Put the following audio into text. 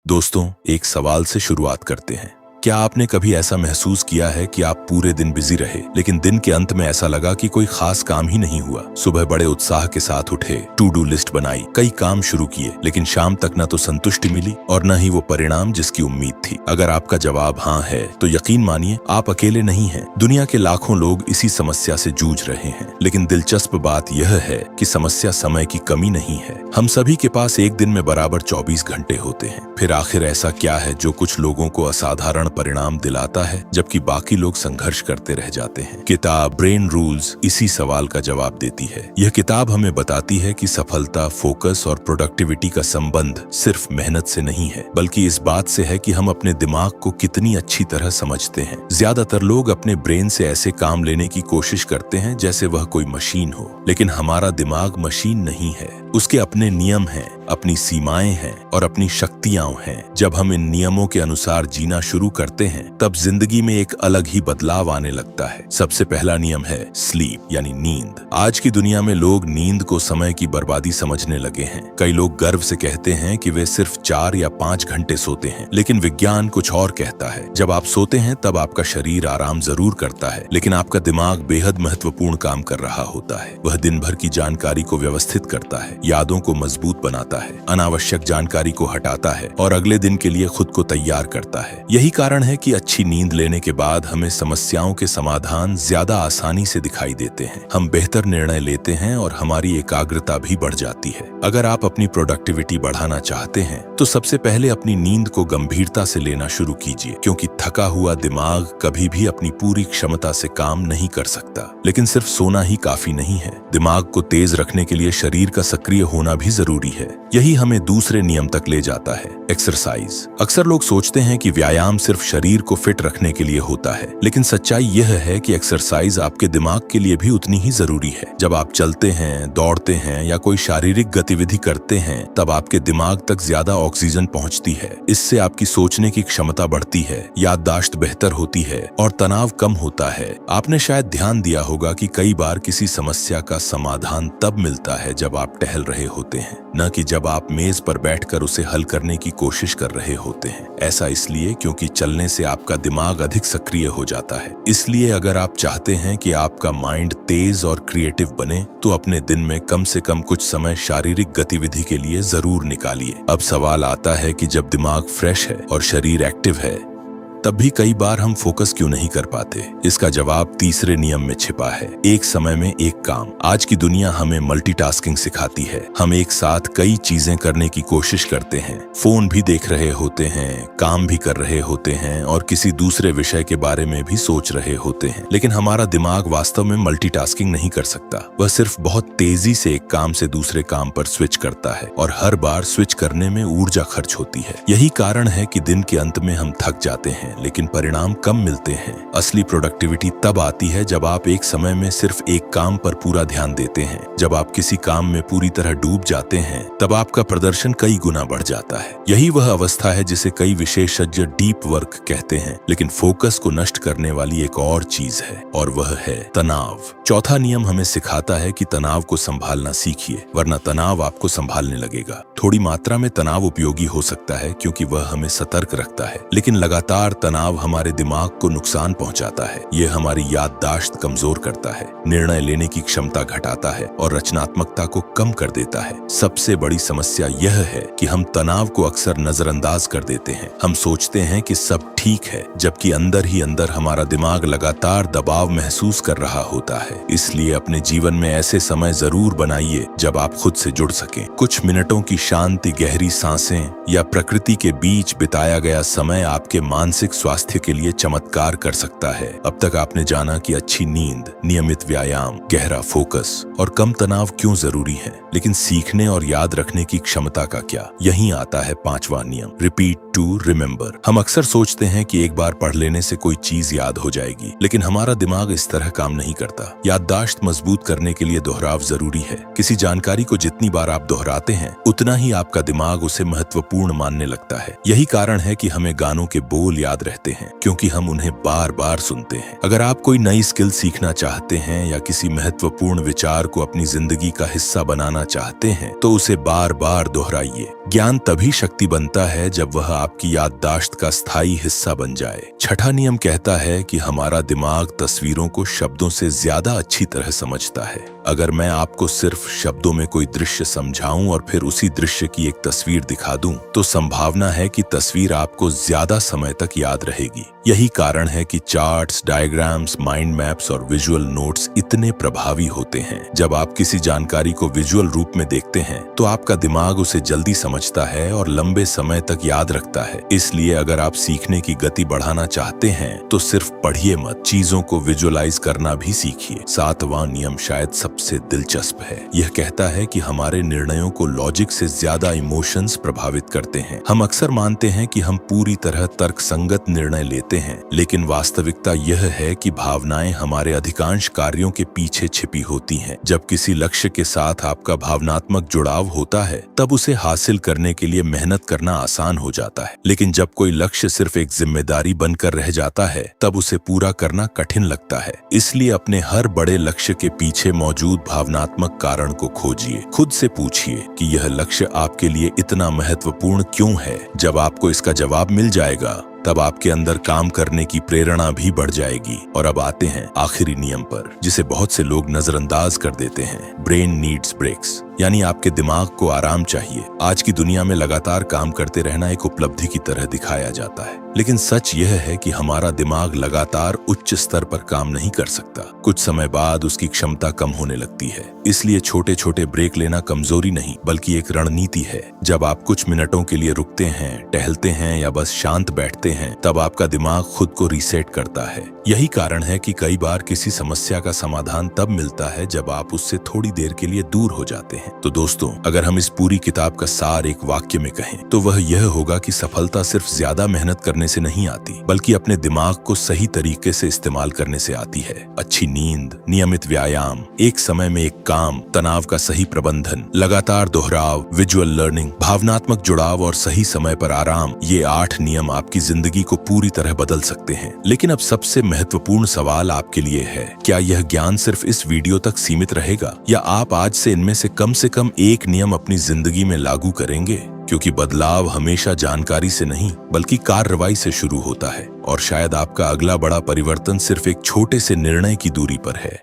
दोस्तों, एक सवाल से शुरुआत करते हैं। क्या आपने कभी ऐसा महसूस किया है कि आप पूरे दिन बिजी रहे, लेकिन दिन के अंत में ऐसा लगा कि कोई खास काम ही नहीं हुआ? सुबह बड़े उत्साह के साथ उठे, टू डू लिस्ट बनाई, कई काम शुरू किए, लेकिन शाम तक न तो संतुष्टि मिली और न ही वो परिणाम जिसकी उम्मीद थी। अगर आपका जवाब हाँ है, तो यकीन मानिए आप अकेले नहीं हैं। दुनिया के लाखों लोग इसी समस्या से जूझ रहे हैं। लेकिन दिलचस्प बात यह है कि समस्या समय की कमी नहीं है। हम सभी के पास एक दिन में बराबर 24 घंटे होते हैं। फिर आखिर ऐसा क्या है जो कुछ लोगों को असाधारण परिणाम दिलाता है, जबकि बाकी लोग संघर्ष करते रह जाते हैं? किताब ब्रेन रूल्स इसी सवाल का जवाब देती है। यह किताब हमें बताती है कि सफलता, फोकस और प्रोडक्टिविटी का संबंध सिर्फ मेहनत से नहीं है, बल्कि इस बात से है कि हम अपने दिमाग को कितनी अच्छी तरह समझते हैं। ज्यादातर लोग अपने ब्रेन से ऐसे काम लेने की कोशिश करते हैं जैसे वह कोई मशीन हो, लेकिन हमारा दिमाग मशीन नहीं है। उसके अपने नियम हैं, अपनी सीमाएं हैं और अपनी शक्तियां हैं। जब हम इन नियमों के अनुसार जीना शुरू करते हैं, तब जिंदगी में एक अलग ही बदलाव आने लगता है। सबसे पहला नियम है स्लीप, यानी नींद। आज की दुनिया में लोग नींद को समय की बर्बादी समझने लगे हैं। कई लोग गर्व से कहते हैं कि वे सिर्फ 4 या 5 घंटे सोते हैं, लेकिन विज्ञान कुछ और कहता है। जब आप सोते हैं तब आपका शरीर आराम जरूर करता है, लेकिन आपका दिमाग बेहद महत्वपूर्ण काम कर रहा होता है। वह दिन भर की जानकारी को व्यवस्थित करता है, यादों को मजबूत बनाता है, अनावश्यक जानकारी को हटाता है और अगले दिन के लिए खुद को तैयार करता है। यही कारण है कि अच्छी नींद लेने के बाद हमें समस्याओं के समाधान ज्यादा आसानी से दिखाई देते हैं। हम बेहतर निर्णय लेते हैं और हमारी एकाग्रता भी बढ़ जाती है। अगर आप अपनी प्रोडक्टिविटी बढ़ाना चाहते हैं, तो सबसे पहले अपनी नींद को गंभीरता से लेना शुरू कीजिए, क्योंकि थका हुआ दिमाग कभी भी अपनी पूरी क्षमता से काम नहीं कर सकता। लेकिन सिर्फ सोना ही काफी नहीं है। दिमाग को तेज रखने के लिए शरीर का सक्रिय होना भी जरूरी है। यही हमें दूसरे नियम तक ले जाता है, एक्सरसाइज। अक्सर लोग सोचते हैं कि व्यायाम सिर्फ शरीर को फिट रखने के लिए होता है, लेकिन सच्चाई यह है कि एक्सरसाइज आपके दिमाग के लिए भी उतनी ही जरूरी है। जब आप चलते हैं, दौड़ते हैं या कोई शारीरिक गतिविधि करते हैं, तब आपके दिमाग तक ज्यादा ऑक्सीजन पहुंचती है। इससे आपकी सोचने की क्षमता बढ़ती है, याददाश्त बेहतर होती है और तनाव कम होता है। आपने शायद ध्यान दिया होगा कि कई बार किसी समस्या का समाधान तब मिलता है जब आप टहल रहे होते हैं, न कि जब आप मेज पर बैठकर उसे हल करने की कोशिश कर रहे होते हैं। ऐसा इसलिए क्योंकि चलने से आपका दिमाग अधिक सक्रिय हो जाता है। इसलिए अगर आप चाहते हैं कि आपका माइंड तेज और क्रिएटिव बने, तो अपने दिन में कम से कम कुछ समय शारीरिक गतिविधि के लिए जरूर निकालिए। अब सवाल आता है कि जब दिमाग फ्रेश है और शरीर एक्टिव है, तब भी कई बार हम फोकस क्यों नहीं कर पाते? इसका जवाब तीसरे नियम में छिपा है, एक समय में एक काम। आज की दुनिया हमें मल्टीटास्किंग सिखाती है। हम एक साथ कई चीजें करने की कोशिश करते हैं, फोन भी देख रहे होते हैं, काम भी कर रहे होते हैं और किसी दूसरे विषय के बारे में भी सोच रहे होते हैं। लेकिन हमारा दिमाग वास्तव में मल्टीटास्किंग नहीं कर सकता। वह सिर्फ बहुत तेजी से एक काम से दूसरे काम पर स्विच करता है और हर बार स्विच करने में ऊर्जा खर्च होती है। यही कारण है कि दिन के अंत में हम थक जाते हैं, लेकिन परिणाम कम मिलते हैं। असली प्रोडक्टिविटी तब आती है जब आप एक समय में सिर्फ एक काम पर पूरा ध्यान देते हैं। जब आप किसी काम में पूरी तरह डूब जाते हैं, तब आपका प्रदर्शन कई गुना बढ़ जाता है। यही वह अवस्था है जिसे कई विशेषज्ञ डीप वर्क कहते हैं। लेकिन फोकस को नष्ट करने वाली एक और चीज है, और वह है तनाव। चौथा नियम हमें सिखाता है कि तनाव को संभालना सीखिए, वरना तनाव आपको संभालने लगेगा। थोड़ी मात्रा में तनाव उपयोगी हो सकता है, क्योंकि वह हमें सतर्क रखता है, लेकिन लगातार तनाव हमारे दिमाग को नुकसान पहुंचाता है। यह हमारी याददाश्त कमजोर करता है, निर्णय लेने की क्षमता घटाता है और रचनात्मकता को कम कर देता है। सबसे बड़ी समस्या यह है कि हम तनाव को अक्सर नजरअंदाज कर देते हैं। हम सोचते हैं कि सब ठीक है, जबकि अंदर ही अंदर हमारा दिमाग लगातार दबाव महसूस कर रहा होता है। इसलिए अपने जीवन में ऐसे समय जरूर बनाइए जब आप खुद से जुड़ सकें। कुछ मिनटों की शांति, गहरी सांसें या प्रकृति के बीच बिताया गया समय आपके मानसिक स्वास्थ्य के लिए चमत्कार कर सकता है। अब तक आपने जाना कि अच्छी नींद, नियमित व्यायाम, गहरा फोकस और कम तनाव क्यों जरूरी है, लेकिन सीखने और याद रखने की क्षमता का क्या? यहीं आता है 5वां नियम, रिपीट 2 रिमेंबर। हम अक्सर सोचते हैं कि एक बार पढ़ लेने से कोई चीज याद हो जाएगी, लेकिन हमारा दिमाग इस तरह काम नहीं करता। याददाश्त मजबूत करने के लिए दोहराव जरूरी है। किसी जानकारी को जितनी बार आप दोहराते हैं, उतना ही आपका दिमाग उसे महत्वपूर्ण मानने लगता है। यही कारण है कि हमें गानों के बोल याद रहते हैं, क्योंकि हम उन्हें बार बार सुनते हैं। अगर आप कोई नई स्किल सीखना चाहते हैं या किसी महत्वपूर्ण विचार को अपनी जिंदगी का हिस्सा बनाना चाहते हैं, तो उसे बार बार दोहराइए। ज्ञान तभी शक्ति बनता है जब वह आपकी याददाश्त का स्थायी हिस्सा बन जाए। छठा नियम कहता है कि हमारा दिमाग तस्वीरों को शब्दों से ज्यादा अच्छी तरह समझता है। अगर मैं आपको सिर्फ शब्दों में कोई दृश्य समझाऊं और फिर उसी दृश्य की एक तस्वीर दिखा दूं, तो संभावना है कि तस्वीर आपको ज्यादा समय तक याद रहेगी। यही कारण है कि चार्ट्स, डायग्राम्स, माइंड मैप्स और विजुअल नोट्स इतने प्रभावी होते हैं। जब आप किसी जानकारी को विजुअल रूप में देखते हैं, तो आपका दिमाग उसे जल्दी समझता है और लंबे समय तक याद रखता है। इसलिए अगर आप सीखने की गति बढ़ाना चाहते हैं, तो सिर्फ पढ़िए मत, चीजों को विजुअलाइज करना भी सीखिए। 7वां नियम शायद सबसे दिलचस्प है। यह कहता है कि हमारे निर्णयों को लॉजिक से ज्यादा इमोशंस प्रभावित करते हैं। हम अक्सर मानते हैं कि हम पूरी तरह तर्कसंगत निर्णय लेते हैं, लेकिन वास्तविकता यह है कि भावनाएं हमारे अधिकांश कार्यों के पीछे छिपी होती हैं। जब किसी लक्ष्य के साथ आपका भावनात्मक जुड़ाव होता है, तब उसे हासिल करने के लिए मेहनत करना आसान हो जाता है। लेकिन जब कोई लक्ष्य सिर्फ एक जिम्मेदारी बनकर रह जाता है, तब उसे पूरा करना कठिन लगता है। इसलिए अपने हर बड़े लक्ष्य के पीछे मौजूद भावनात्मक कारण को खोजिए। खुद से पूछिए कि यह लक्ष्य आपके लिए इतना महत्वपूर्ण क्यों है। जब आपको इसका जवाब मिल जाएगा, तब आपके अंदर काम करने की प्रेरणा भी बढ़ जाएगी। और अब आते हैं आखिरी नियम पर, जिसे बहुत से लोग नजरअंदाज कर देते हैं। ब्रेन नीड्स ब्रेक्स, यानी आपके दिमाग को आराम चाहिए। आज की दुनिया में लगातार काम करते रहना एक उपलब्धि की तरह दिखाया जाता है, लेकिन सच यह है कि हमारा दिमाग लगातार उच्च स्तर पर काम नहीं कर सकता। कुछ समय बाद उसकी क्षमता कम होने लगती है। इसलिए छोटे छोटे ब्रेक लेना कमजोरी नहीं, बल्कि एक रणनीति है। जब आप कुछ मिनटों के लिए रुकते हैं, टहलते हैं या बस शांत बैठते हैं, तब आपका दिमाग खुद को रीसेट करता है। यही कारण है कि कई बार किसी समस्या का समाधान तब मिलता है जब आप उससे थोड़ी देर के लिए दूर हो जाते हैं। तो दोस्तों, अगर हम इस पूरी किताब का सार एक वाक्य में कहें, तो वह यह होगा कि सफलता सिर्फ ज्यादा मेहनत करने से नहीं आती, बल्कि अपने दिमाग को सही तरीके से इस्तेमाल करने से आती है। अच्छी नींद, नियमित व्यायाम, एक समय में एक काम, तनाव का सही प्रबंधन, लगातार दोहराव, विजुअल लर्निंग, भावनात्मक जुड़ाव और सही समय पर आराम, ये 8 नियम आपकी जिंदगी को पूरी तरह बदल सकते हैं। लेकिन अब सबसे महत्वपूर्ण सवाल आपके लिए है, क्या यह ज्ञान सिर्फ इस वीडियो तक सीमित रहेगा, या आप आज से इनमें से कम एक नियम अपनी जिंदगी में लागू करेंगे? क्योंकि बदलाव हमेशा जानकारी से नहीं, बल्कि कार्रवाई से शुरू होता है। और शायद आपका अगला बड़ा परिवर्तन सिर्फ एक छोटे से निर्णय की दूरी पर है।